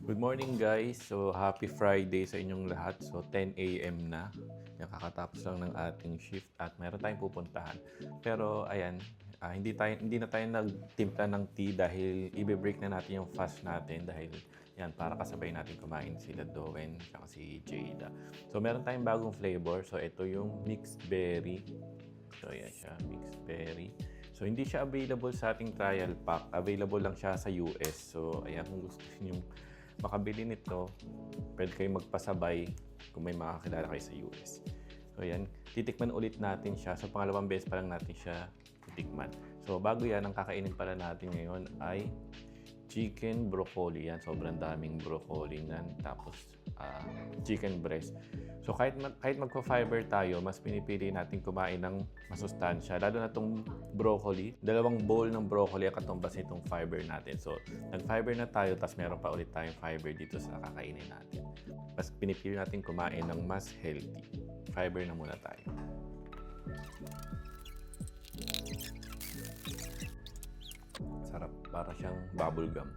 Good morning guys. So happy Friday sa inyong lahat. So 10 a.m. na. Kakatapos lang ng ating shift at meron tayong pupuntahan. Pero ayan, hindi na tayo nagtimpla ng tea dahil ibe-break na natin yung fast natin dahil yan para kasabay natin kumain sila Doen at si Jada. So meron tayong bagong flavor. So ito yung mixed berry. So ayan siya, mixed berry. So, hindi siya available sa ating trial pack. Available lang siya sa US. So, ayan, kung gusto niyo makabili nito, pwede kayong magpasabay kung may makakilala kayo sa US. So, ayan, titikman ulit natin siya. So, pangalawang beses pa lang natin siya titikman. So, bago yan, ang kakainin pala natin ngayon ay chicken broccoli. Yan, sobrang daming broccoli nan. Tapos, chicken breast. So, kahit magpa-fiber tayo, mas pinipili natin kumain ng masustansya. Lalo na itong broccoli. Dalawang bowl ng broccoli ang katumbas nitong fiber natin. So, nag-fiber na tayo, tapos meron pa ulit tayong fiber dito sa kakainin natin. Mas pinipili natin kumain ng mas healthy. Fiber na muna tayo. Sarap. Para siyang bubble gum.